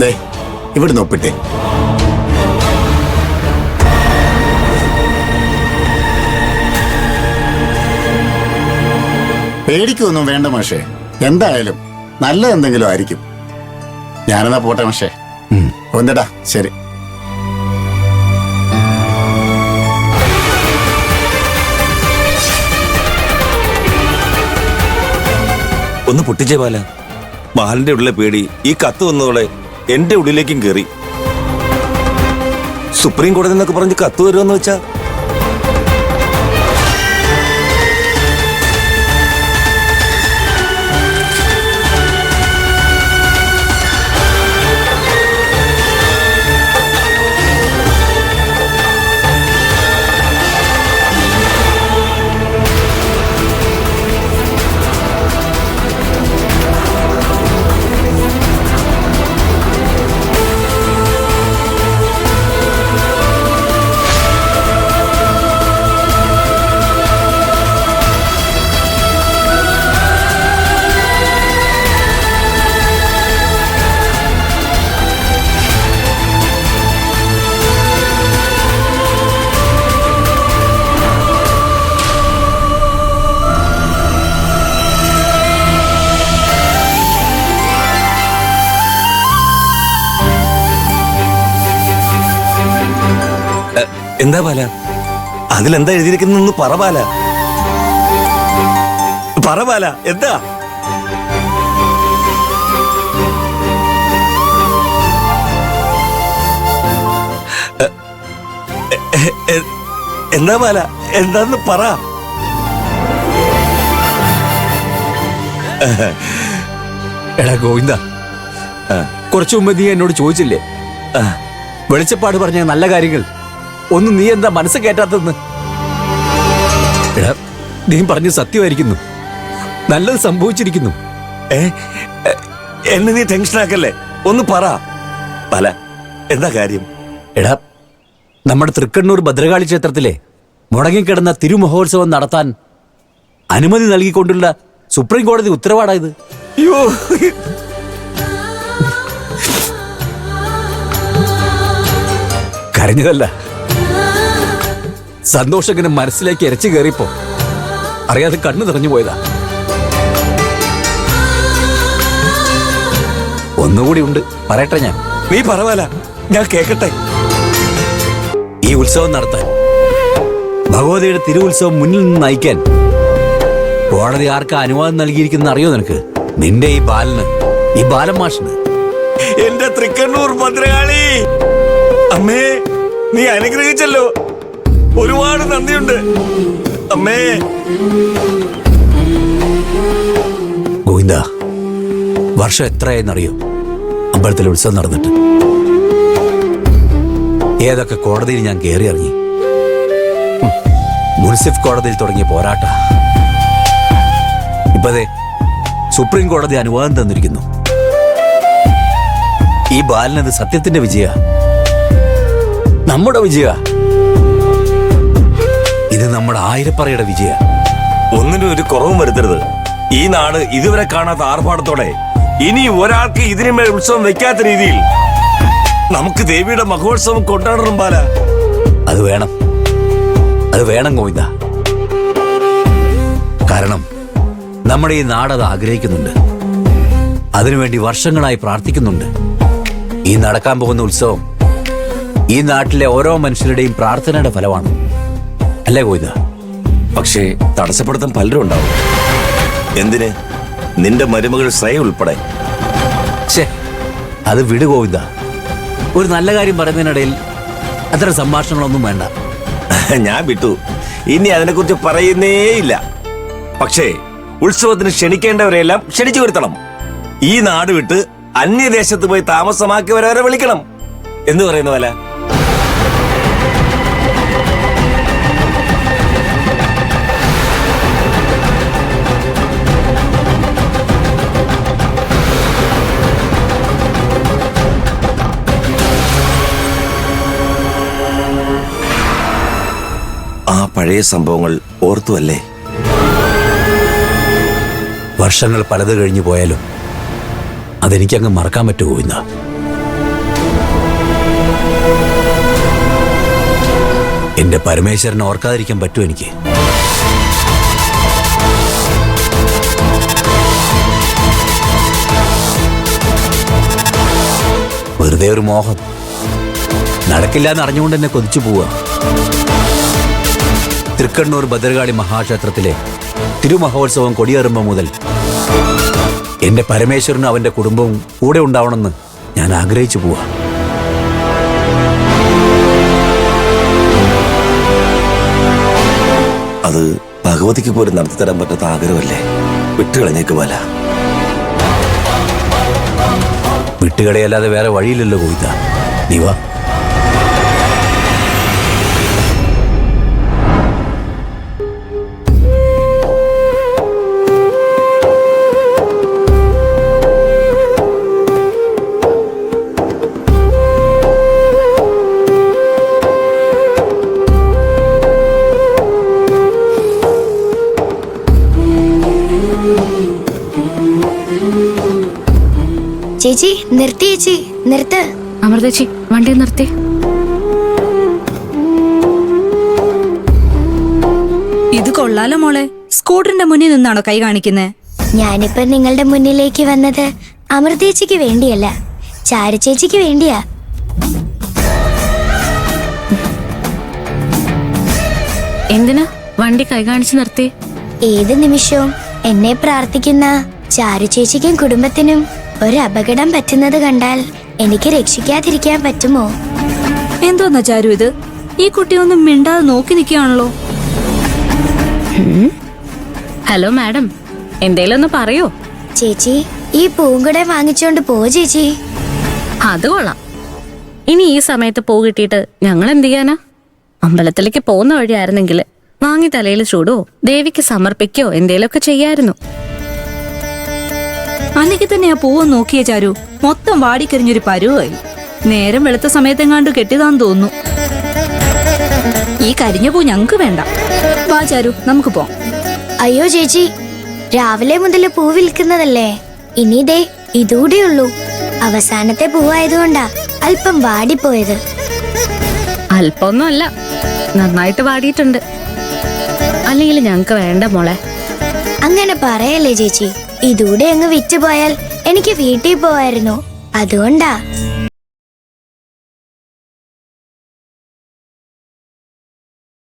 ദേ ഇവിടുന്ന് ഒപ്പിട്ടേ. പേടിക്കൊന്നും വേണ്ട മാഷേ, എന്തായാലും നല്ല എന്തെങ്കിലും ആയിരിക്കും. ഞാനെന്നാ പോട്ടെ മാഷേ. ഒന്നടാ, ശരി. ഒന്ന് പൊട്ടിച്ചേ ബാല. ബാലന്റെ ഉള്ളിലെ പേടി ഈ കത്ത് വന്നതോടെ എന്റെ ഉള്ളിലേക്കും കയറി. സുപ്രീം കോടതി എന്നൊക്കെ പറഞ്ഞ് കത്ത് വരുമെന്ന് വെച്ചാ എന്താ ബാല? അതിലെന്താ എഴുതിയിരിക്കുന്ന പറ ബാല. പറ ബാല, എന്താ? എന്താ ബാല, എന്താന്ന് പറ. എടാ ഗോവിന്ദ, കുറച്ചു മുമ്പ് നീ എന്നോട് ചോദിച്ചില്ലേ വെളിച്ചപ്പാട് പറഞ്ഞ നല്ല കാര്യങ്ങൾ ഒന്നും നീ എന്താ മനസ്സ് കേട്ടാത്തെന്ന്? എടാ, നീ പറഞ്ഞ് സത്യമായിരിക്കുന്നു, നല്ലത് സംഭവിച്ചിരിക്കുന്നു. എന്നെ നീ ടെൻഷനാക്കല്ലേ, ഒന്ന് പറ ബാല, എന്താ കാര്യം? എടാ, നമ്മുടെ തൃക്കണ്ണൂർ ഭദ്രകാളി ക്ഷേത്രത്തിലെ മുടങ്ങിക്കിടന്ന തിരുമഹോത്സവം നടത്താൻ അനുമതി നൽകിക്കൊണ്ടുള്ള സുപ്രീം കോടതി ഉത്തരവാടായത്. അയ്യോ, കരഞ്ഞതല്ല, സന്തോഷം ഇങ്ങനെ മനസ്സിലേക്ക് ഇരച്ചു കയറിയപ്പോ അറിയാതെ കണ്ണു നിറഞ്ഞു പോയതാ. ഒന്നുകൂടി ഉണ്ട്, പറയട്ടെ ഞാൻ. നീ പറവാല, ഞാൻ കേക്കട്ടെ. ഈ ഉത്സവം നടത്താൻ, ഭഗവതിയുടെ തിരുവുത്സവം മുന്നിൽ നിന്ന് നയിക്കാൻ കോടതി ആർക്കാ അനുവാദം നൽകിയിരിക്കുന്ന അറിയോ നിനക്ക്? നിന്റെ ഈ ബാലന്, ഈ ബാലൻ മാഷിന്. എന്റെ തൃക്കണ്ണൂർ ഭദ്രകാളി അമ്മേ, നീ അനുഗ്രഹിച്ചല്ലോ, ഒരുപാട് നന്ദിയുണ്ട് അമ്മേ. ഗോവിന്ദ, വർഷം എത്രയെന്നറിയോ അമ്പലത്തിൽ ഉത്സവം നടന്നിട്ട്? ഏതൊക്കെ കോടതിയിൽ ഞാൻ കയറി ഇറങ്ങി. മുനിസിഫ് കോടതിയിൽ തുടങ്ങിയ പോരാട്ട, ഇപ്പതേ സുപ്രീം കോടതി അനുവാദം തന്നിരിക്കുന്നു. ഈ ബാലനത് സത്യത്തിന്റെ വിജയ, നമ്മുടെ വിജയ. ഇത് നമ്മുടെ ആയിരപ്പറയുടെ വിജയ. ഒന്നിനും ഒരു കുറവും വരുത്തരുത്. ഈ നാട് ഇതുവരെ കാണാത്ത ആർഭാടത്തോടെ ഇനി ഒരാൾക്ക് ഇതിനുമേൽ ഉത്സവം വെക്കാത്ത രീതിയിൽ നമുക്ക് ദേവിയുടെ മഹോത്സവം കൊണ്ടാടണം ബാല. അത് വേണം, അത് വേണം ഗോവിന്ദ. കാരണം നമ്മുടെ ഈ നാടത് ആഗ്രഹിക്കുന്നുണ്ട്, അതിനുവേണ്ടി വർഷങ്ങളായി പ്രാർത്ഥിക്കുന്നുണ്ട്. ഈ നടക്കാൻ പോകുന്ന ഉത്സവം ഈ നാട്ടിലെ ഓരോ മനുഷ്യരുടെയും പ്രാർത്ഥനയുടെ ഫലമാണ്, അല്ലേ ഗോവിന്ദ? പക്ഷേ തടസ്സപ്പെടുത്താൻ പലരും ഉണ്ടാവും. എന്തിന്? നിന്റെ മരുമകൾ ശ്രേയ ഉൾപ്പെടെ. അത് വിട് ഗോവിന്ദ. ഒരു നല്ല കാര്യം പറയുന്നതിനിടയിൽ അത്ര സംഭാഷണങ്ങളൊന്നും വേണ്ട. ഞാൻ വിട്ടു, ഇനി അതിനെക്കുറിച്ച് പറയുന്നേയില്ല. പക്ഷേ ഉത്സവത്തിന് ക്ഷണിക്കേണ്ടവരെല്ലാം ക്ഷണിച്ചു വരുത്തണം. ഈ നാട് വിട്ട് അന്യദേശത്ത് പോയി താമസമാക്കിയവരെ വിളിക്കണം എന്ന് പറയുന്ന പോലെ. ആ പഴയ സംഭവങ്ങൾ ഓർത്തുവല്ലേ? വർഷങ്ങൾ പലത് കഴിഞ്ഞു പോയാലും അതെനിക്കങ്ങ് മറക്കാൻ പറ്റുമോ? ഇന്ന് എന്റെ പരമേശ്വരനെ ഓർക്കാതിരിക്കാൻ പറ്റുമോ എനിക്ക്? വെറുതെ ഒരു മോഹം, നടക്കില്ല എന്ന് അറിഞ്ഞുകൊണ്ട് എന്നെ കൊതിച്ചു പോവുക. തൃക്കണ്ണൂർ ഭദ്രകാളി മഹാക്ഷേത്രത്തിലെ തിരുമഹോത്സവം കൊടിയേറുമ്പോൾ മുതൽ എന്റെ പരമേശ്വരനും അവന്റെ കുടുംബവും കൂടെ ഉണ്ടാവണമെന്ന് ഞാൻ ആഗ്രഹിച്ചു പോവാ. അത് ഭഗവതിക്ക് പോലും നടത്തി തരാൻ പറ്റാത്ത ആഗ്രഹമല്ലേ? വിട്ടുകളഞ്ഞേക്ക് പോലെ. വിട്ടുകളയല്ലാതെ വേറെ വഴിയില്ലല്ലോ ഗോവിന്ദ. നീ വാ. ചേച്ചി നിർത്തി, ചേച്ചി നിർത്ത്. അമൃതേച്ചി വണ്ടി നിർത്തി. ഇത് കൊള്ളാലോ മോളെ. സ്കൂട്ടറിന്റെ മുന്നിൽ നിന്നാണോ കൈ കാണിക്കുന്നേ? ഞാനിപ്പോ നിങ്ങളുടെ മുന്നിലേക്ക് വന്നത് അമൃതേച്ചിക്ക് വേണ്ടിയല്ല, ചാരുചേച്ചിക്ക് വേണ്ടിയാ. എന്തിനാ വണ്ടി കൈ കാണിച്ച് നിർത്തി? ഏത് നിമിഷവും എന്നെ പ്രാർത്ഥിക്കുന്ന ചാരുചേച്ചിക്കും കുടുംബത്തിനും ഒരു അപകടം പറ്റുന്നത് കണ്ടാൽ എനിക്ക് രക്ഷിക്കാതിരിക്കാൻ പറ്റുമോ? എന്തോന്നാ ചാരു ഇത്? ഈ കുട്ടിയൊന്നും മിണ്ടാതെ നോക്കി നിൽക്കുകയാണല്ലോ. ഹലോ മാഡം, എന്തേലും ഒന്ന് പറയോ? ചേച്ചി ഈ പൂവും കൂടെ വാങ്ങിച്ചോണ്ട് പോ ചേച്ചി. അത് കൊള്ളാം. ഇനി ഈ സമയത്ത് പൂ കിട്ടിയിട്ട് ഞങ്ങൾ എന്ത് ചെയ്യാനാ? അമ്പലത്തിലേക്ക് പോകുന്ന വഴിയായിരുന്നെങ്കിൽ വാങ്ങി തലയിൽ ചൂടോ ദേവിക്ക് സമർപ്പിക്കോ എന്തേലൊക്കെ ചെയ്യായിരുന്നു. അന്നെങ്കിൽ തന്നെ ആ പൂവ് നോക്കിയ ചാരു മൊത്തം വാടിക്കരിഞ്ഞൊരു പരുവായി. നേരം വെളുത്ത സമയത്തെങ്ങാണ്ട് കെട്ടിയതാന്ന് തോന്നുന്നു. ഈ കരിഞ്ഞ പൂ ഞങ്ങക്ക് വേണ്ട. വാ ചാരു, നമുക്ക് പോവാം. അയ്യോ ചേച്ചി, രാവിലെ മുതൽ പൂ വിൽക്കുന്നതല്ലേ, ഇനി ദേ ഇതൂടെയുള്ളൂ. അവസാനത്തെ പൂവായതുകൊണ്ടാ അല്പം വാടിപ്പോയത്. അല്പൊന്നും അല്ല, നന്നായിട്ട് വാടിയിട്ടുണ്ട്. അല്ലെങ്കിൽ ഞങ്ങക്ക് വേണ്ട മോളെ. അങ്ങനെ പറയല്ലേ ചേച്ചി, ഇതൂടെ അങ്ങ് വിറ്റുപോയാൽ എനിക്ക് വീട്ടിൽ പോവായിരുന്നു, അതുകൊണ്ടാ.